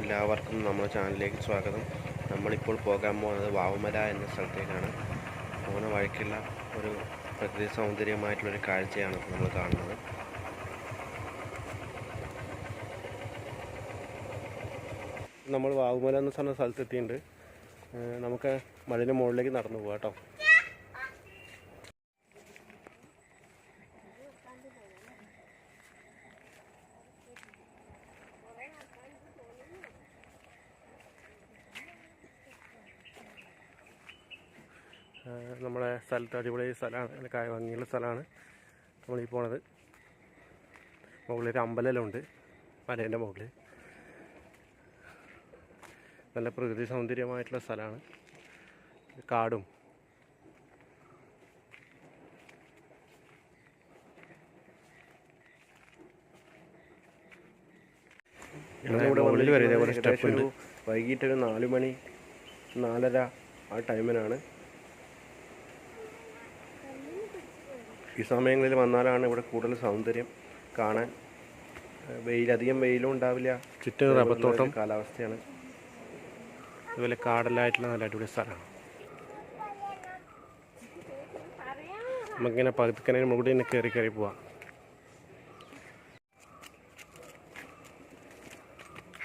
എല്ലാവർക്കും നമ്മുടെ ചാനലിലേക്ക് സ്വാഗതം. നമ്മളിപ്പോൾ പോകാൻ പോകുന്നത് വാവുമല എന്ന സ്ഥലത്തേക്കാണ്. പോകുന്ന വഴിക്കുള്ള ഒരു പ്രകൃതി സൗന്ദര്യമായിട്ടുള്ളൊരു കാഴ്ചയാണ് നമ്മൾ കാണുന്നത്. നമ്മൾ വാവുമല എന്ന പറഞ്ഞ സ്ഥലത്തെത്തിയിട്ടുണ്ട്. നമുക്ക് മലയുടെ മുകളിലേക്ക് നടന്നു പോകാം കേട്ടോ. നമ്മുടെ സ്ഥലത്ത് അടിപൊളി സ്ഥലമാണ്, ഭംഗിയുള്ള സ്ഥലമാണ് നമ്മളീ പോണത്. മുകളിലൊരു അമ്പലമുണ്ട് മലേൻ്റെ മുകളിൽ. നല്ല പ്രകൃതി സൗന്ദര്യമായിട്ടുള്ള സ്ഥലമാണ്, കാടും. ഞങ്ങളിവിടെ മുകളിൽ വരെ ഇതേപോലെ സ്റ്റെപ്പ് ഉണ്ട്. വൈകിട്ടൊരു 4 മണി 4:30 ആ ടൈമിനാണ്. ഈ സമയങ്ങളിൽ വന്നാലാണ് ഇവിടെ കൂടുതൽ സൗന്ദര്യം കാണാൻ. അധികം വെയിലും ഉണ്ടാവില്ല, ചുറ്റും റബ്ബർത്തോട്ടം കാലാവസ്ഥയാണ്. അതുപോലെ കാടലായിട്ടുള്ള നല്ല അടിപൊളി സ്ഥലമാണ്. നമുക്കിങ്ങനെ പതുക്കനെ മുകളിൽ നിന്ന് കയറി പോവാം.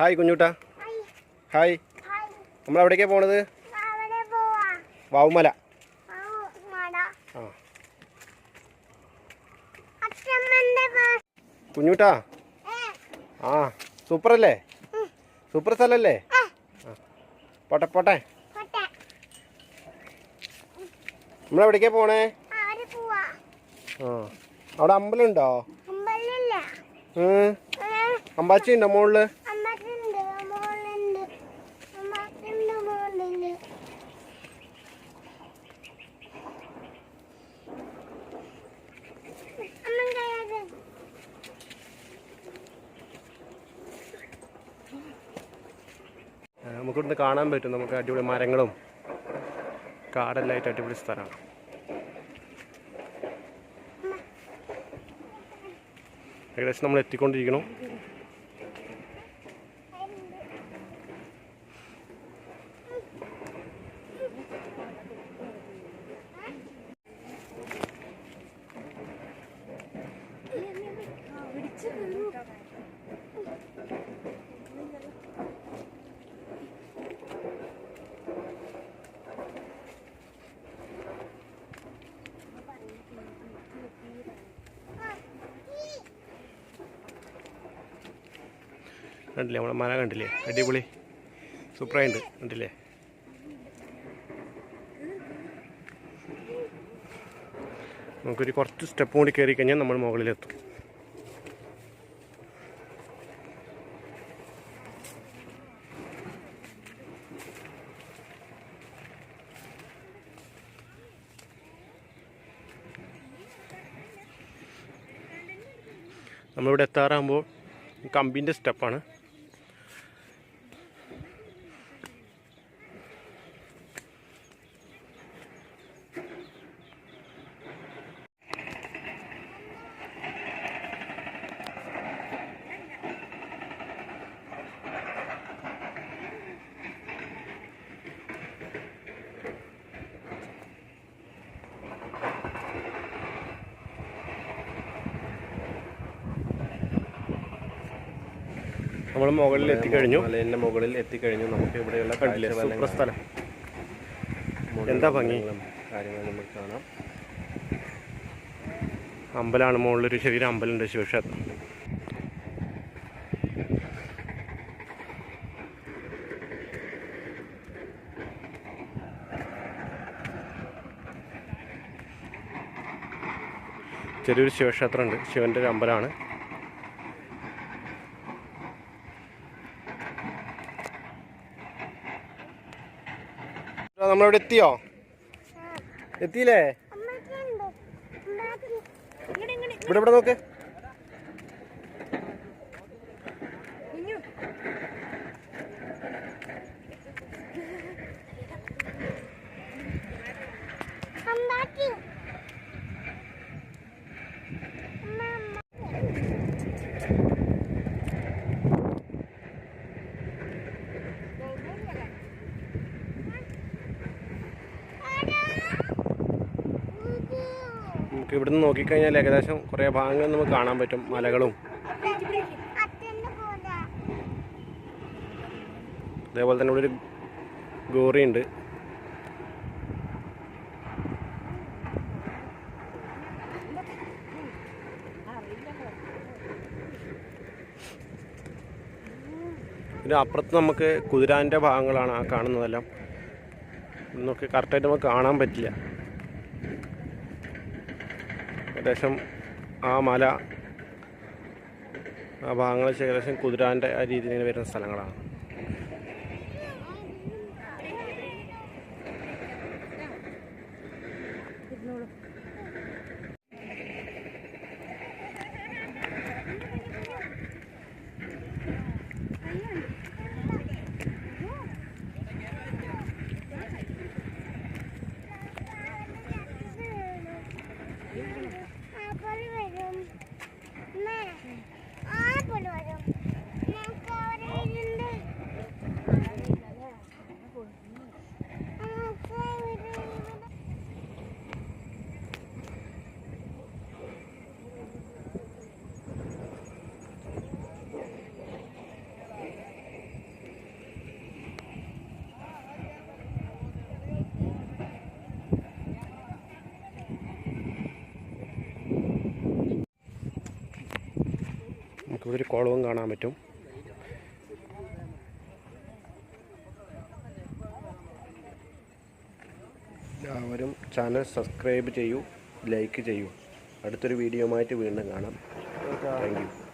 ഹായ് കുഞ്ഞൂട്ടാ. ഹായ്. നമ്മളെവിടേക്കാണ് പോണത്? വാവുമല. ആ കുഞ്ഞൂട്ടാ. ആ സൂപ്പറല്ലേ? സൂപ്പർ സ്ഥലല്ലേ? പോട്ടെ പോട്ടെ. നമ്മളെവിടേക്കാ പോണേ? ആ അവിടെ അമ്പലമുണ്ടോ? അമ്പാച്ചി ഉണ്ടോ മുകളില്? നമുക്കിവിടുന്ന് കാണാൻ പറ്റും. നമുക്ക് അടിപൊളി മരങ്ങളും കാടെല്ലായിട്ട് അടിപൊളി സ്ഥലമാണ്. ഏകദേശം നമ്മൾ എത്തിക്കൊണ്ടിരിക്കണം. കണ്ടില്ലേ നമ്മളെ മല? കണ്ടില്ലേ? അടിപൊളി സൂപ്പറായിട്ടുണ്ട്. കണ്ടില്ലേ? നമുക്കൊരു കുറച്ച് സ്റ്റെപ്പ് കൂടി കയറി കഴിഞ്ഞാൽ നമ്മൾ മുകളിലെത്തും. നമ്മളിവിടെ എത്താറാകുമ്പോൾ കമ്പിൻ്റെ സ്റ്റെപ്പാണ്. നമ്മൾ മുകളിൽ എത്തിക്കഴിഞ്ഞു. മലേൻ്റെ മുകളിൽ എത്തിക്കഴിഞ്ഞു. നമുക്ക് ഇവിടെയുള്ള കണ്ടില്ലേ സൂപ്പർ സ്ഥലം. എന്താ ഭംഗി, കാര്യങ്ങൾ നമുക്ക് കാണാം. അമ്പലമാണ് മുകളിലൊരു ചെറിയൊരു അമ്പലമുണ്ട്, ശിവക്ഷേത്രം. ചെറിയൊരു ശിവക്ഷേത്രമുണ്ട്, ശിവൻ്റെ ഒരു അമ്പലമാണ്. നമ്മളവിടെ എത്തിയോ? എത്തിയില്ലേ? ഇവിടെ നോക്ക്. ഇവിടുന്ന് നോക്കിക്കഴിഞ്ഞാൽ ഏകദേശം കുറേ ഭാഗങ്ങൾ നമുക്ക് കാണാൻ പറ്റും, മലകളും അതേപോലെ തന്നെ ഇവിടെ ഒരു ഗോറിയുണ്ട്. പിന്നെ അപ്പുറത്ത് നമുക്ക് കുതിരാൻ്റെ ഭാഗങ്ങളാണ് ആ കാണുന്നതെല്ലാം. നമുക്ക് കറക്റ്റായിട്ട് നമുക്ക് കാണാൻ പറ്റില്ല. ഏകദേശം ആ മല ആ ഭാഗങ്ങൾ ഏകദേശം കുതിരാൻ്റെ ആ രീതിയിൽ വരുന്ന സ്ഥലങ്ങളാണ്. നമുക്കിവിടെ ഒരു കുളവും കാണാൻ പറ്റും. എല്ലാവരും ചാനൽ സബ്സ്ക്രൈബ് ചെയ്യൂ, ലൈക്ക് ചെയ്യൂ. അടുത്തൊരു വീഡിയോയുമായിട്ട് വീണ്ടും കാണാം. Thank you.